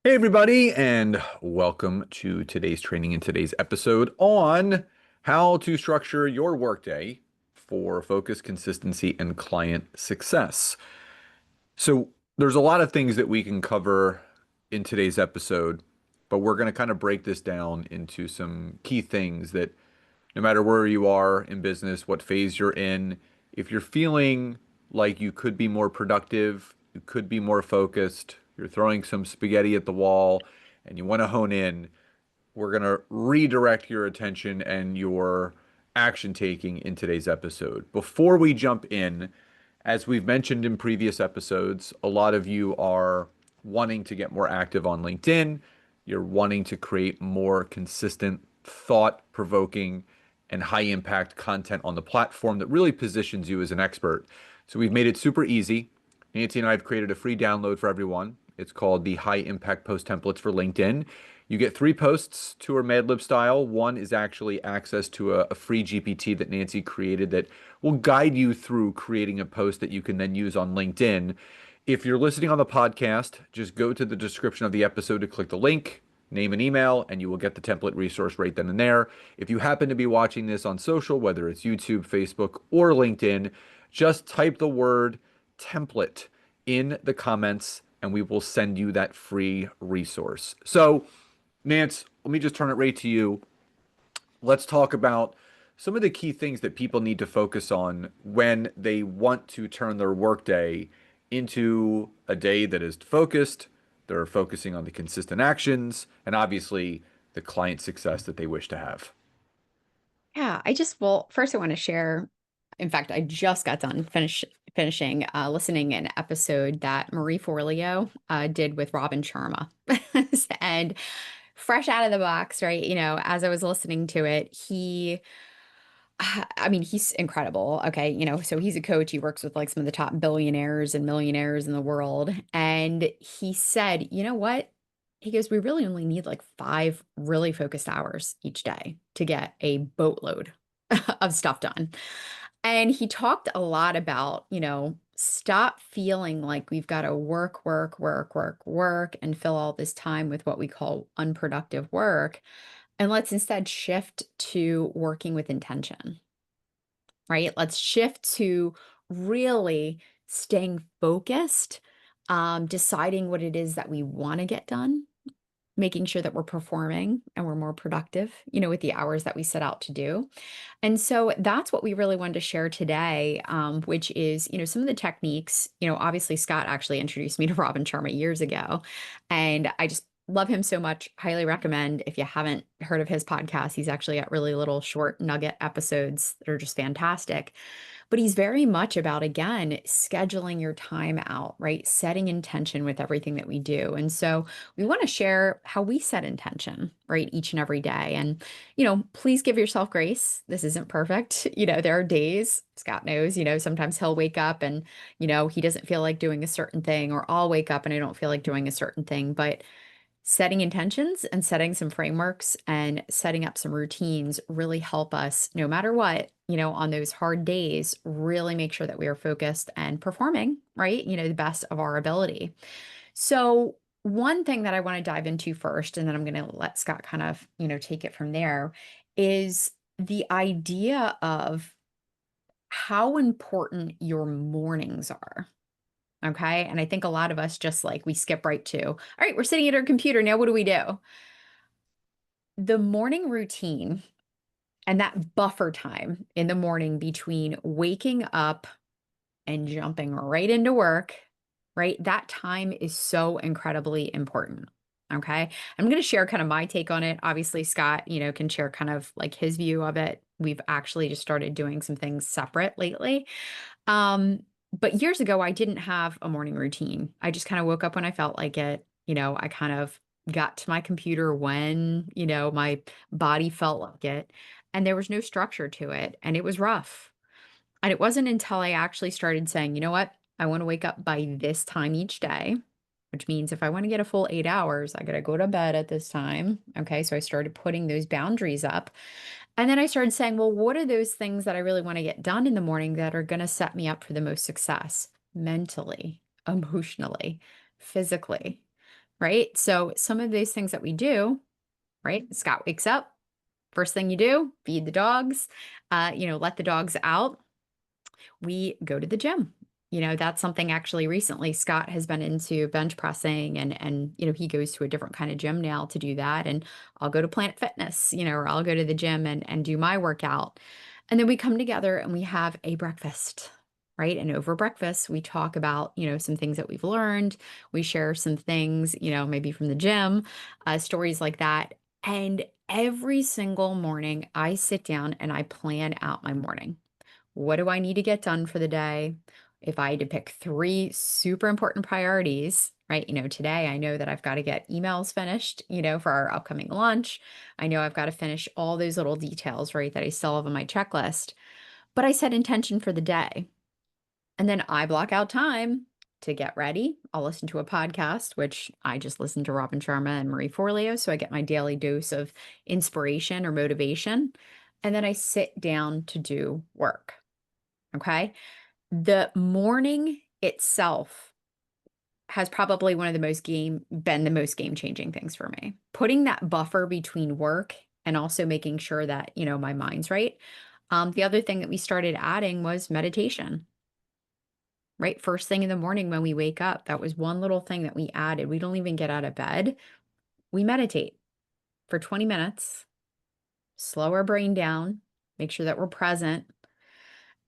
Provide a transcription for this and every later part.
Hey, everybody, and welcome to today's training and today's episode on how to structure your workday for focus, consistency, and client success. So, there's a lot of things that we can cover in today's episode, but we're going to kind of break this down into some key things that no matter where you are in business, what phase you're in, if you're feeling like you could be more productive, you could be more focused, you're throwing some spaghetti at the wall, and you want to hone in, we're going to redirect your attention and your action taking in today's episode. Before we jump in, as we've mentioned in previous episodes, a lot of you are wanting to get more active on LinkedIn. You're wanting to create more consistent, thought provoking, and high impact content on the platform that really positions you as an expert. So we've made it super easy. Nancy and I have created a free download for everyone. It's called the High Impact Post Templates for LinkedIn. You get 3 posts, 2 are Mad Lib style. One is actually access to a free GPT that Nancy created that will guide you through creating a post that you can then use on LinkedIn. If you're listening on the podcast, just go to the description of the episode to click the link, name and email, and you will get the template resource right then and there. If you happen to be watching this on social, whether it's YouTube, Facebook, or LinkedIn, just type the word template in the comments and we will send you that free resource. So, Nance, let me just turn it right to you. Let's talk about some of the key things that people need to focus on when they want to turn their workday into a day that is focused. They're focusing on the consistent actions and obviously the client success that they wish to have. Well, first I want to share. In fact, I just got done finishing listening an episode that Marie Forleo did with Robin Sharma. And fresh out of the box, right? As I was listening to it, I mean, he's incredible. Okay. So he's a coach. He works with like some of the top billionaires and millionaires in the world. And he said, you know what? He goes, we really only need like 5 really focused hours each day to get a boatload of stuff done. And he talked a lot about, stop feeling like we've got to work, work, work, work, work, and fill all this time with what we call unproductive work. And let's instead shift to working with intention, right? Let's shift to really staying focused, deciding what it is that we want to get done, making sure that we're performing and we're more productive, with the hours that we set out to do. And so that's what we really wanted to share today, which is, some of the techniques. Obviously, Scott actually introduced me to Robin Sharma years ago, and I just love him so much. Highly recommend if you haven't heard of his podcast. He's actually got really little short nugget episodes that are just fantastic. But he's very much about, again, scheduling your time out, right? Setting intention with everything that we do. And so we want to share how we set intention, right? Each and every day. And, please give yourself grace. This isn't perfect. There are days, Scott knows, sometimes he'll wake up and, he doesn't feel like doing a certain thing, or I'll wake up and I don't feel like doing a certain thing. But setting intentions and setting some frameworks and setting up some routines really help us no matter what, on those hard days, really make sure that we are focused and performing, right? The best of our ability. So, one thing that I want to dive into first, and then I'm going to let Scott kind of, take it from there, is the idea of how important your mornings are. Okay. And I think a lot of us just like we skip right to, all right, we're sitting at our computer. Now, what do we do? The morning routine and that buffer time in the morning between waking up and jumping right into work, right? That time is so incredibly important. Okay. I'm going to share kind of my take on it. Obviously, Scott, can share kind of like his view of it. We've actually just started doing some things separate lately. Um, but years ago, I didn't have a morning routine. I just kind of woke up when I felt like it. I kind of got to my computer when, my body felt like it. And there was no structure to it. And it was rough. And it wasn't until I actually started saying, you know what? I want to wake up by this time each day, which means if I want to get a full 8 hours, I got to go to bed at this time. Okay. So I started putting those boundaries up. And then I started saying, well, what are those things that I really want to get done in the morning that are going to set me up for the most success mentally, emotionally, physically? right? So some of those things that we do, right? Scott wakes up. First thing you do, feed the dogs, let the dogs out. We go to the gym. That's something actually recently Scott has been into bench pressing and he goes to a different kind of gym now to do that. And I'll go to Planet Fitness, or I'll go to the gym and do my workout. And then we come together and we have a breakfast. Right. And over breakfast, we talk about, some things that we've learned. We share some things, maybe from the gym, stories like that. And every single morning, I sit down and I plan out my morning. What do I need to get done for the day? If I had to pick three super important priorities, right? Today I know that I've got to get emails finished, for our upcoming launch. I know I've got to finish all those little details, right, that I still have on my checklist. But I set intention for the day. And then I block out time to get ready. I'll listen to a podcast, which I just listen to Robin Sharma and Marie Forleo. So I get my daily dose of inspiration or motivation. And then I sit down to do work. Okay. The morning itself has probably one of the most been the most game-changing things for me. Putting that buffer between work and also making sure that, my mind's right. The other thing that we started adding was meditation, right? First thing in the morning when we wake up, that was one little thing that we added. We don't even get out of bed. We meditate for 20 minutes, slow our brain down, make sure that we're present.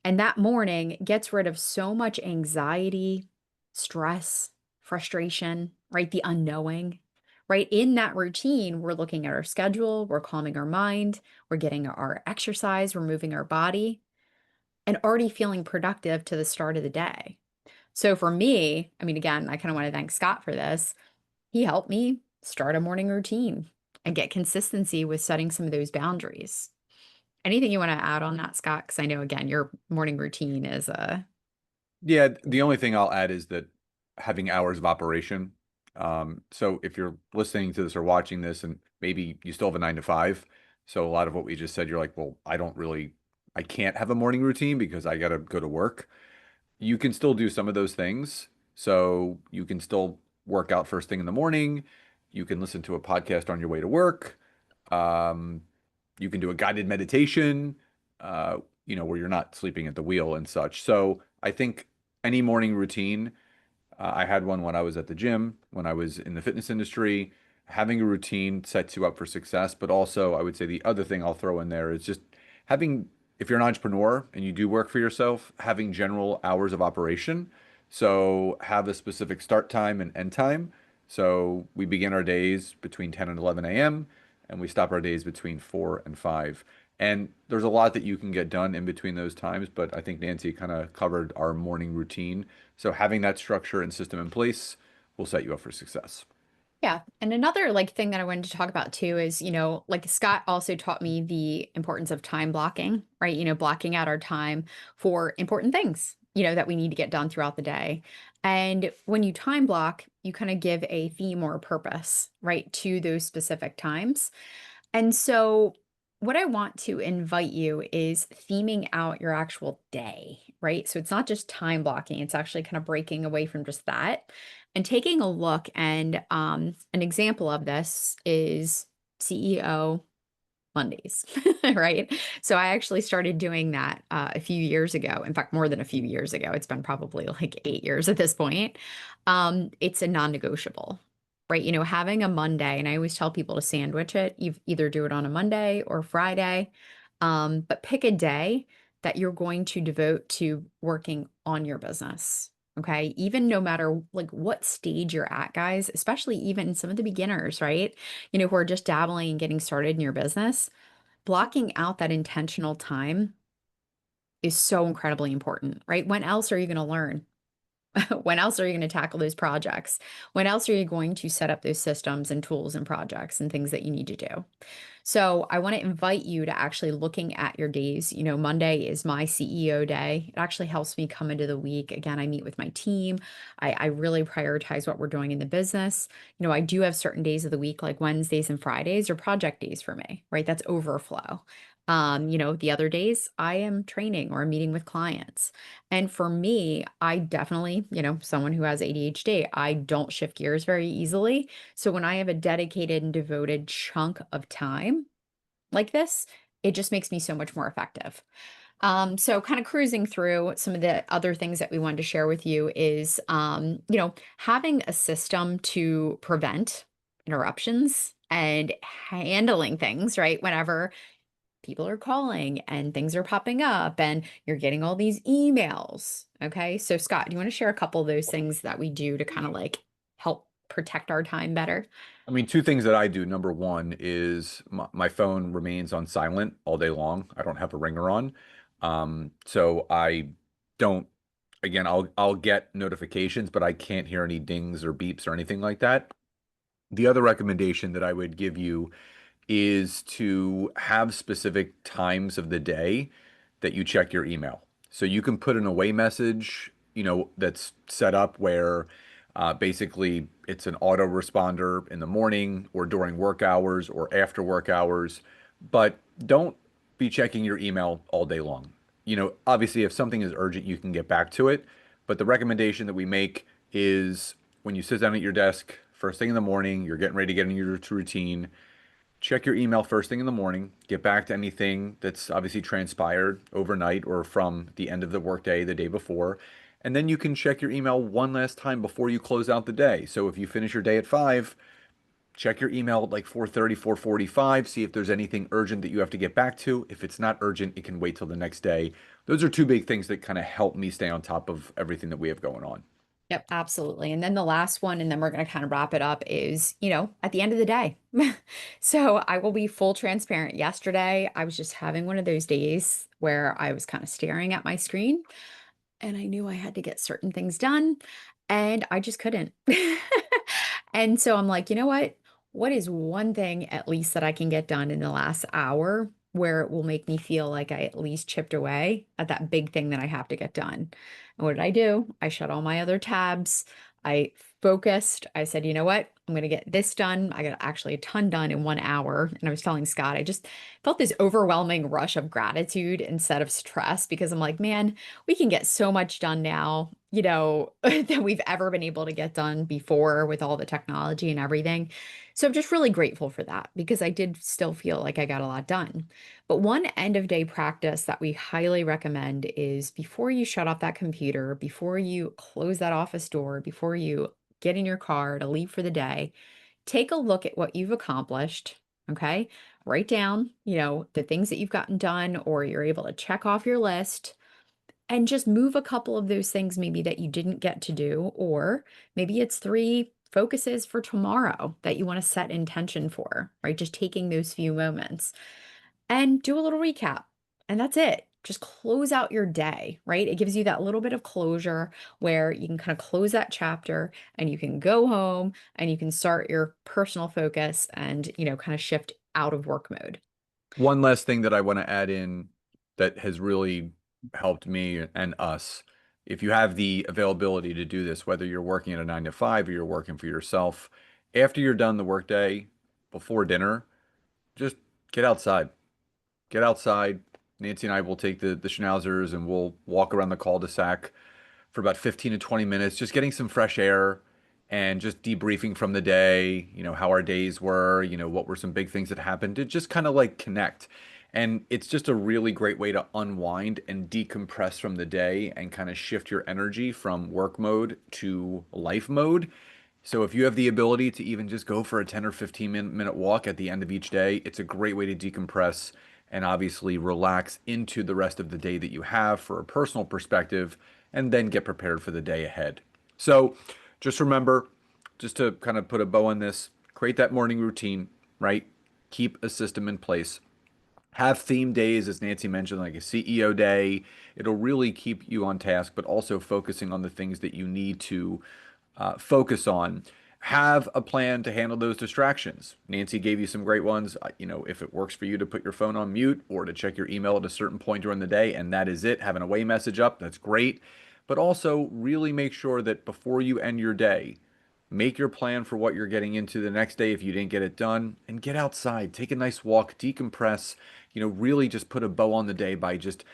And that morning gets rid of so much anxiety, stress, frustration, right? The unknowing, right? In that routine, we're looking at our schedule, we're calming our mind, we're getting our exercise, we're moving our body, and already feeling productive to the start of the day. So for me, I mean, again, I kind of want to thank Scott for this. He helped me start a morning routine and get consistency with setting some of those boundaries. Anything you want to add on that, Scott? Because I know, again, your morning routine is Yeah, the only thing I'll add is that having hours of operation. So if you're listening to this or watching this, and maybe you still have a 9 to 5, so a lot of what we just said, you're like, well, I can't have a morning routine because I got to go to work. You can still do some of those things. So you can still work out first thing in the morning. You can listen to a podcast on your way to work. Um, you can do a guided meditation, uh, where you're not sleeping at the wheel and such. So I think any morning routine, I had one when I was at the gym, when I was in the fitness industry. Having a routine sets you up for success, but also I would say the other thing I'll throw in there is just having, if you're an entrepreneur and you do work for yourself, having general hours of operation. So have a specific start time and end time. So we begin our days between 10 and 11 a.m. and we stop our days between 4 and 5. And there's a lot that you can get done in between those times, but I think Nancy kind of covered our morning routine. So having that structure and system in place will set you up for success. Yeah. And another like thing that I wanted to talk about too is, like Scott also taught me the importance of time blocking, right? Blocking out our time for important things, that we need to get done throughout the day. And when you time block, you kind of give a theme or a purpose, right, to those specific times. And so, what I want to invite you is theming out your actual day, right? So, it's not just time blocking, it's actually kind of breaking away from just that and taking a look. And an example of this is CEO Mondays, right? So, I actually started doing that a few years ago. In fact, more than a few years ago. It's been probably like 8 years at this point. It's a non negotiable, right? Having a Monday, and I always tell people to sandwich it. You either do it on a Monday or Friday, but pick a day that you're going to devote to working on your business. Okay. Even no matter like what stage you're at, guys, especially even some of the beginners, right? Who are just dabbling and getting started in your business, blocking out that intentional time is so incredibly important, right? When else are you going to learn? When else are you going to tackle those projects? When else are you going to set up those systems and tools and projects and things that you need to do? So I want to invite you to actually looking at your days. Monday is my CEO day. It actually helps me come into the week. Again, I meet with my team. I really prioritize what we're doing in the business. I do have certain days of the week, like Wednesdays and Fridays, are project days for me, right? That's overflow. The other days I am training or meeting with clients. And for me, I definitely, someone who has ADHD, I don't shift gears very easily. So when I have a dedicated and devoted chunk of time like this, it just makes me so much more effective. So kind of cruising through some of the other things that we wanted to share with you is, having a system to prevent interruptions and handling things, right? Whenever people are calling and things are popping up and you're getting all these emails. Okay. So, Scott, do you want to share a couple of those things that we do to kind of like help protect our time better? I mean, two things that I do. Number one is my phone remains on silent all day long. I don't have a ringer on. So I don't, again, I'll get notifications, but I can't hear any dings or beeps or anything like that. The other recommendation that I would give you is to have specific times of the day that you check your email. So you can put an away message, that's set up where basically it's an autoresponder in the morning or during work hours or after work hours, but don't be checking your email all day long. Obviously, if something is urgent, you can get back to it. But the recommendation that we make is when you sit down at your desk first thing in the morning, you're getting ready to get into your routine, check your email first thing in the morning, get back to anything that's obviously transpired overnight or from the end of the workday the day before. And then you can check your email one last time before you close out the day. So if you finish your day at 5, check your email at like 4:30, 4:45, see if there's anything urgent that you have to get back to. If it's not urgent, it can wait till the next day. Those are two big things that kind of help me stay on top of everything that we have going on. Yep, absolutely. And then the last one, and then we're going to kind of wrap it up is, at the end of the day. So I will be full transparent. Yesterday, I was just having one of those days where I was kind of staring at my screen and I knew I had to get certain things done and I just couldn't. And so I'm like, you know what? What is one thing at least that I can get done in the last hour where it will make me feel like I at least chipped away at that big thing that I have to get done? And what did I do? I shut all my other tabs. I focused. I said, you know what? I'm going to get this done. I got actually a ton done in 1 hour. And I was telling Scott, I just felt this overwhelming rush of gratitude instead of stress because I'm like, man, we can get so much done now, than we've ever been able to get done before with all the technology and everything. So I'm just really grateful for that because I did still feel like I got a lot done. But one end of day practice that we highly recommend is before you shut off that computer, before you close that office door, before you get in your car to leave for the day, take a look at what you've accomplished. Okay. Write down, the things that you've gotten done or you're able to check off your list and just move a couple of those things maybe that you didn't get to do, or maybe it's three focuses for tomorrow that you want to set intention for, right? Just taking those few moments and do a little recap. And that's it. Just close out your day, right? It gives you that little bit of closure where you can kind of close that chapter and you can go home and you can start your personal focus and, kind of shift out of work mode. One last thing that I want to add in that has really helped me and us. If you have the availability to do this, whether you're working at a 9 to 5 or you're working for yourself, after you're done the workday, before dinner, just get outside. Get outside. Nancy and I will take the schnauzers and we'll walk around the cul-de-sac for about 15 to 20 minutes, just getting some fresh air and just debriefing from the day, how our days were, what were some big things that happened to just kind of like connect. And it's just a really great way to unwind and decompress from the day and kind of shift your energy from work mode to life mode. So if you have the ability to even just go for a 10 or 15 minute walk at the end of each day, it's a great way to decompress and obviously relax into the rest of the day that you have for a personal perspective and then get prepared for the day ahead. So just remember, just to kind of put a bow on this, create that morning routine, right? Keep a system in place. Have theme days, as Nancy mentioned, like a CEO day. It'll really keep you on task, but also focusing on the things that you need to focus on. Have a plan to handle those distractions. Nancy gave you some great ones. If it works for you to put your phone on mute or to check your email at a certain point during the day, and that is it, have an away message up, that's great. But also really make sure that before you end your day, make your plan for what you're getting into the next day if you didn't get it done, and get outside, take a nice walk, decompress, really just put a bow on the day by just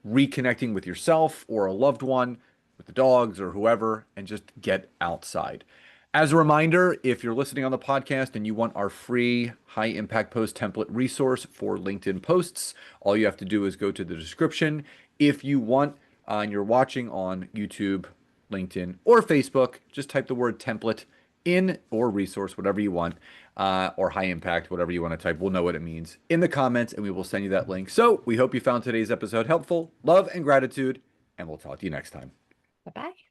reconnecting with yourself or a loved one, with the dogs or whoever, and just get outside. As a reminder, if you're listening on the podcast and you want our free high impact post template resource for LinkedIn posts, all you have to do is go to the description. If you want, and you're watching on YouTube, LinkedIn, or Facebook, just type the word template in or resource, whatever you want, or high impact, whatever you want to type. We'll know what it means in the comments and we will send you that link. So we hope you found today's episode helpful. Love and gratitude, and we'll talk to you next time. Bye bye.